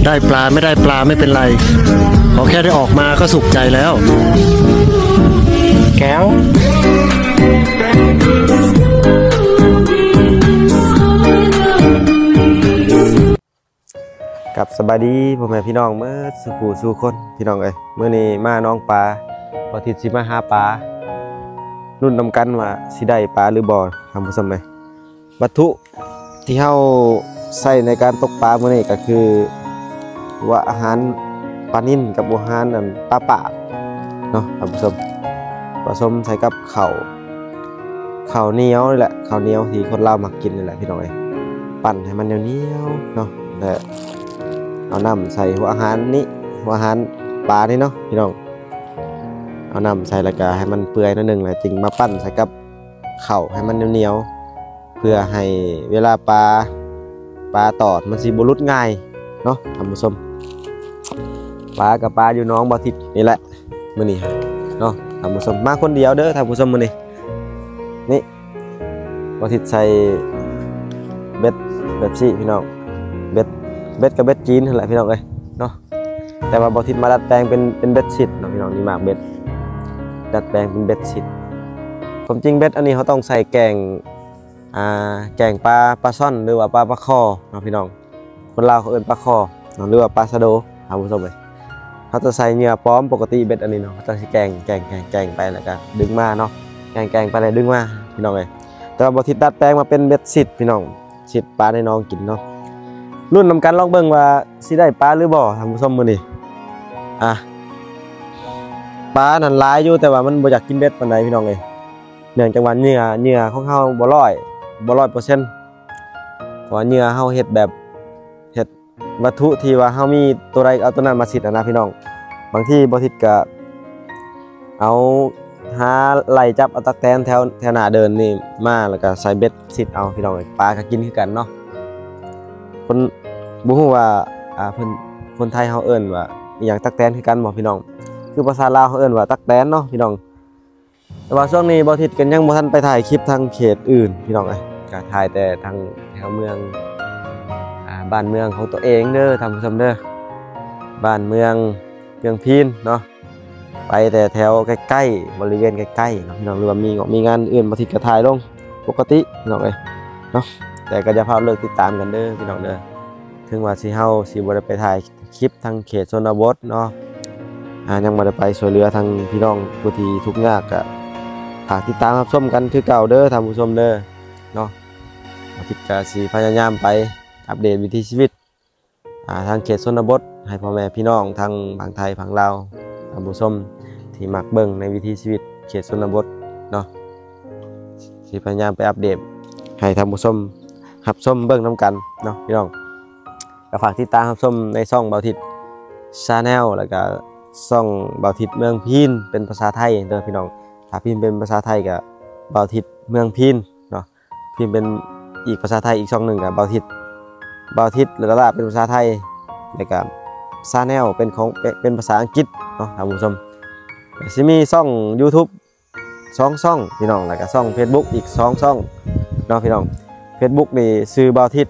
ได้ปลาไม่ได้ปลาไม่เป็นไรขอแค่ได้ออกมาก็สุขใจแล้วแก้วกับสบายดีพ่อแม่พี่น้องเมื่อสู่คนพี่น้องเอ้ยเมื่อนี้มาน้องปลาพอทิศสิมาหาปลารุ่นนำกันว่าสิได้ปลาหรือบ่ทำผู้ชมเลยวัตถุที่เฮาใส่ในการตกปลาเมื่อนี้ก็คือว่าอาหารปลานิ่นกับอาหารปลาป่าเนาะท่านผู้ชมผสมใส่กับข้าวเหนียวนี่แหละข้าวเหนียวที่คนลาวมักกินนี่แหละพี่น้องเอ้ยปั่นให้มันเหนียวเนาะและเอาน้ำใส่หัวอาหารนี้หัวอาหารปลานี่เนาะพี่น้องเอาน้ำใส่แล้วก็ให้มันเปื่อยนิดนึงแล้วจึงมาปั้นใส่กับข้าวให้มันเหนียวเพื่อให้เวลาปลาตอดมันสิบ่หลุดง่ายเนาะท่านผู้ชมปลากับปลาอยู่น้องบ่ทิศนี่แหละมื้อนี้เนาะท่านผู้ชมมาคนเดียวเด้อท่านผู้ชมมื้อนี้นี่บ่ทิศใส่เบ็ดแบบซี่พี่น้องเบ็ดกับเบ็ดจีนนั่นแหละพี่น้องเอ้ยเนาะแต่ว่าบ่ทิศมาดัดแปลงเป็นเบ็ดชิดเนาะพี่น้องนี่มากเบ็ดดัดแปลงเป็นเบ็ดชิดผมจริงเบ็ดอันนี้เขาต้องใส่แกงปลาซ่อนหรือว่าปลาคอเนาะพี่น้องคนลาวเขาเอิ้นปลาคอหรือว่าปลาสะโดท่านผู้ชมเลยเขาจะใส่เหยื่อพร้อมปกติเบ็ดอันนี้เนาะเขาจะใช้แกงไปแล้วก็ดึงมาเนาะแกงไปเลยดึงมาพี่น้องเลยแต่ว่าบ่ทิศดัดแปลงมาเป็นเบ็ดชิดพี่น้องชิดปลาให้น้องกินเนาะรุ่นนำกันลองเบิ่งว่าสิได้ปลาหรือบ่ท่านผู้ชมมื้อนี้ปลานั่นหลายอยู่แต่ว่ามันบ่อยากกินเบ็ดปานใดพี่น้องเอ้ยเนื่องจากว่าเหยื่อของเฮาบ่100%เพราะว่าเหยื่อเฮาเฮ็ดวัตถุที่ว่าเฮามีตัวใดเอาตัวนั้นมาสิทธิ์นะพี่น้องบางทีบ่ทิศก็เอาหาไล่จับเอาตักแตนแถวหน้าเดินนี่มาแล้วก็ใส่เบ็ดสิทธิ์เอาพี่น้องปลาก็กินคือกันเนาะคนบ่ฮู้ว่าเพิ่นคนไทยเฮาเอิ้นว่าอีหยังตักแตนคือกันบ่พี่น้องคือภาษาลาวเฮาเอิ้นว่าตักแตนเนาะพี่น้องแต่ว่าช่วงนี้บ่ทิศกันยังบ่ทันไปถ่ายคลิปทางเขตอื่นพี่น้องเอ้ยก็ถ่ายแต่ทางแถวเมืองบ้านเมืองของตัวเองเด้อท่านผู้ชมเด้อบ้านเมืองพีนเนาะไปแต่แถวใกล้ๆบริเวณใกล้ๆเนาะพี่น้องหรือว่ามีงานอื่นบ่ทิศก็ถ่ายลงปกติพี่น้องเอ้ยเนาะแต่ก็จะพาเลิกติดตามกันเด้อพี่น้องเด้อถึงว่าสิเฮาสิบ่ได้ไปถ่ายคลิปทางเขตชนบทเนาะยังบ่ได้ไปช่วยเหลือทางพี่น้องผู้ที่ทุกข์ยากก็ฝากติดตามรับชมกันคือเก่าเด้อท่านผู้ชมเด้อเนาะอาทิตย์ก็สิพยายามไปอัปเดตวิถีชีวิตทางเขตชนบทให้พ่อแม่พี่น้องทางฝั่งไทยฝั่งลาวท่านผู้ชมที่มักเบิ่งในวิถีชีวิตเขตชนบทเนาะสิพยายามไปอัปเดตให้ท่านผู้ชมรับชมเบิ่งนํกันเนาะพี่น้องก็ฝากติดตามรับชมในช่องเบาทิศ Channel แล้วก็ช่องเบาทิศเมืองพีนเป็นภาษาไทยเด้อพี่น้องถ้าพิมพ์เป็นภาษาไทยก็เบาทิศเมืองพีนเนาะพิมพ์เป็นอีกภาษาไทยอีกช่องหนึ่งก็เบาทิศแล้วก็เป็นภาษาไทยแล้วก็ Channel เป็นภาษาอังกฤษเนาะท่านผู้ชมสิมีช่อง YouTube 2 ช่องพี่น้องแล้วก็ช่อง Facebook อีก2 ช่องเนาะพี่น้อง Facebook นี่ชื่อเบาทิศ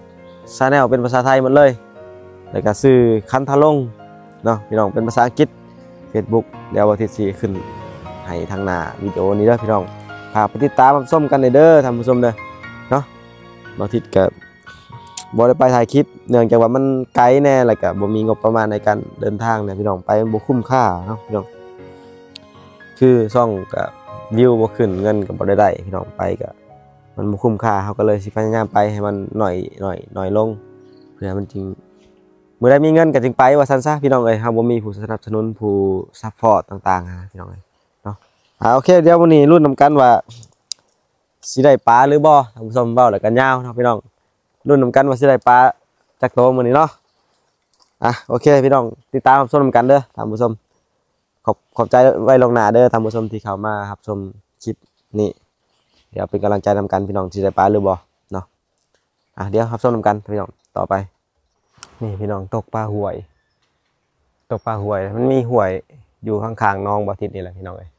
Channel เป็นภาษาไทยหมดเลยแล้วก็ชื่อคันทะลงเนาะพี่น้องเป็นภาษาอังกฤษ Facebook เดี๋ยวเบาทิศสิขึ้นให้ทางหน้าวิดีโอนี้เด้อพี่น้องฝากไปติดตามรับชมกันเด้อท่านผู้ชมเด้อเนาะเบาทิศก็บ่ได้ไปถ่ายคลิปเนื่องจากว่ามันไกลแน่แล้วก็บ่มีงบประมาณในการเดินทางเนี่ยพี่น้องไปบ่คุ้มค่าเนาะพี่น้องคือช่องก็วิวบ่ขึ้นเงินก็บ่ได้พี่น้องไปก็มันบ่คุ้มค่าเขาก็เลยสิพยายามไปให้มันหน่อยลงเพื่อมันจริงมื้อใดมีเงินก็จึงไปว่าซั่นซะพี่น้องเอ้ยเฮาบ่มีผู้สนับสนุนผู้ซัพพอร์ตต่างๆพี่น้องเอ้ยเนาะโอเคเดี๋ยววันนี้ลุ้นนำกันว่าสิได้ปลาหรือบ่ท่านผู้ชมเว้าแล้วกันยาวเนาะพี่น้องรุ่นนำกันว่าสิได้ปลาจากโตมื้อนี้เนาะโอเคพี่น้องติดตามรับชมนำกันเด้อท่านผู้ชมขอบใจไว้ลงหน้าเด้อท่านผู้ชมที่เข้ามารับชมคลิปนี้เดี๋ยวเป็นกำลังใจนำกันพี่น้องสิได้ปลาหรือบ่เนาะเดี๋ยวรับชมนำกันพี่น้องต่อไปนี่พี่น้องตกปลาหวยมันมีหวยอยู่ข้างๆน้องบ่ทิศนี่แหละพี่น้องเอ้ย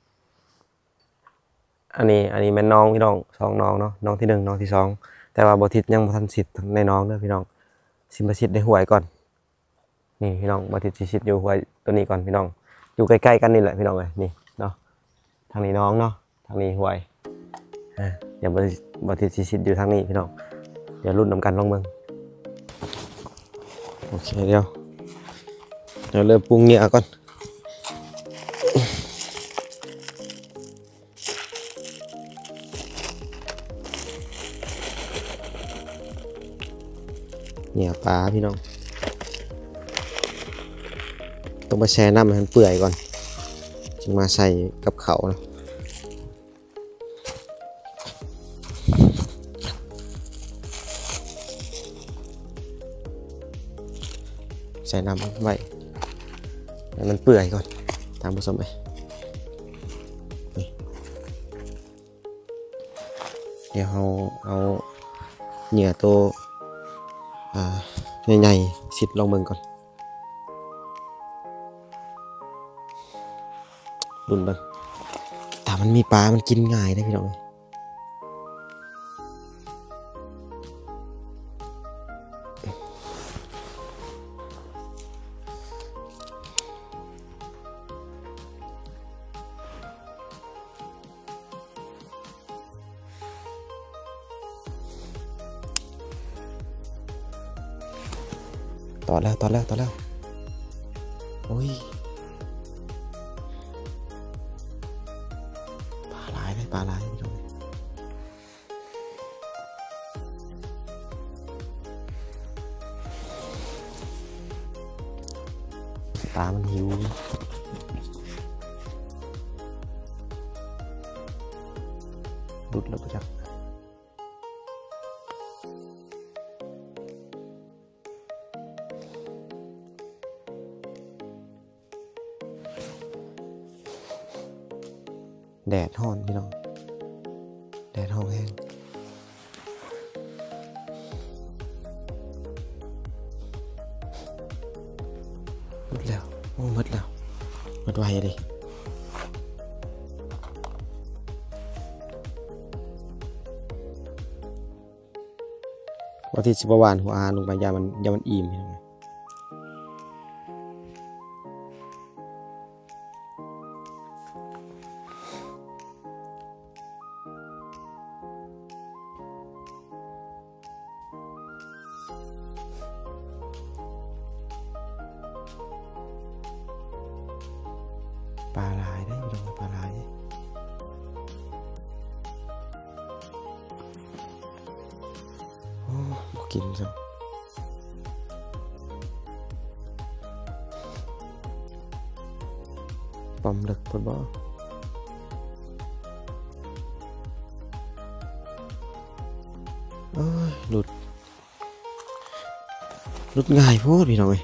อันนี้แม่นน้องพี่น้อง2น้องเนาะน้องที่1น้องที่2แต่ว่าบ่ทิศยังบ่ทันสิทธิ์ในน้องเด้อพี่น้องสิมาสิทธิ์ในหวยก่อน นี่พี่น้องบ่ทิศชิดอยู่ห้วยตัวนี้ก่อนพี่น้องอยู่ใกล้ๆกันนี่แหละพี่น้องเอ้ยนี่เนาะทางนี้น้องเนาะทางนี้ห้วยเดี๋ยวบ่ทิศชิดอยู่ทางนี้พี่น้องเดี๋ยวรุ่นนำกันลองเบิ่งโอเคเดี๋ยวเริ่มปรุงเหงื่อก่อนเหงื่อปลาพี่น้องต้องมาแช่น้ำให้มันเปื่อยก่อนจึงมาใส่กับเขานะใส่น้ำไว้ให้มันเปื่อยก่อนตามผสมไปเดี๋ยวเอาเหงื่อตัวใหญ่ๆสิดลองเบิ่งก่อนดุนเบิ่งแต่มันมีปลามันกินง่ายนะพี่น้องต่อแล้วโอ้ยปลาหลายพี่น้องปลามันหิวดุดแล้วปะจักแดดฮ้อนพี่น้องแดดฮ้อนแห้งหมดแล้วหมดไวเลยว่าที่สิบวานหัวอาลงไปยามันอิ่มพี่น้องปลาลายได้พี่น้องปลาลายโอ้กินซะปอมลึกปะบ่เอ้ยหลุดง่ายโพดพี่น้องเอ้ย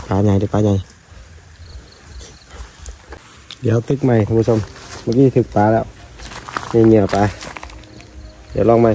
ปลาใหญ่เดี๋ยวตึกใหม่ท่านผู้ชมเมื่อกี้ถึกปลาแล้วนี่เหงื่อปลาเดี๋ยวลองใหม่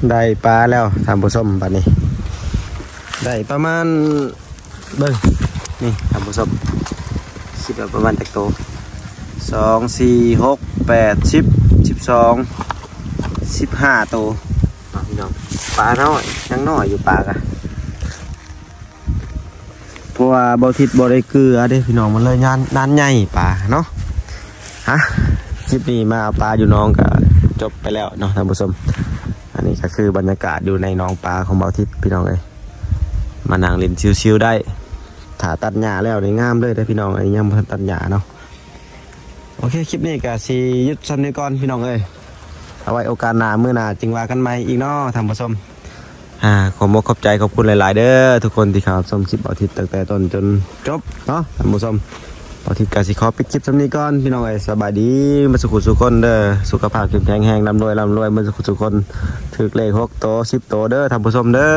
ได้ปลาแล้วทำผสมบัดนี้ได้ประมาณเบิ่งนี่ทำผสมคิดว่าประมาณจักโต2 4 6 8 10 12 15โตพี่น้องปลาน้อยยังน้อยอยู่ปลากะเพราะว่าบ่ทิศบ่ได้เกลือเด้พี่น้องมันเลยนานใหญ่ปลาเนาะฮะคลิปนี้มาเอาปลาอยู่น้องก็จบไปแล้วเนาะท่านผู้ชมอันนี้ก็คือบรรยากาศอยู่ในหนองปลาของบ่ทิศพี่น้องเอ้ยมานั่งเล่นชิวๆได้ถ้าตัดหญ้าแล้วนี่งามเลยเด้อพี่น้องไอ้ยังบ่ทันตัดหญ้าเนาะโอเคคลิปนี้ก็สิหยุดซ้ำนี้ก่อนพี่น้องเอ้ยเอาไว้โอกาสหน้ามื้อหน้าจึงว่ากันใหม่อีกเนาะท่านผู้ชมขอบใจขอบคุณหลายๆเด้อทุกคนที่เข้าชมคลิปบ่ทิศตั้งแต่ต้นจนจบเนาะท่านผู้ชมบ่ทิศก็สิขอปิดคลิปซ้ำนี้ก่อนพี่น้องเอ้ยสบายดีมาสุขสุขคนเด้อสุขภาพแข็งแรงร่ำรวยมาสุขสุขคนถึกเลข6โต10โตเด้อท่านผู้ชมเด้อ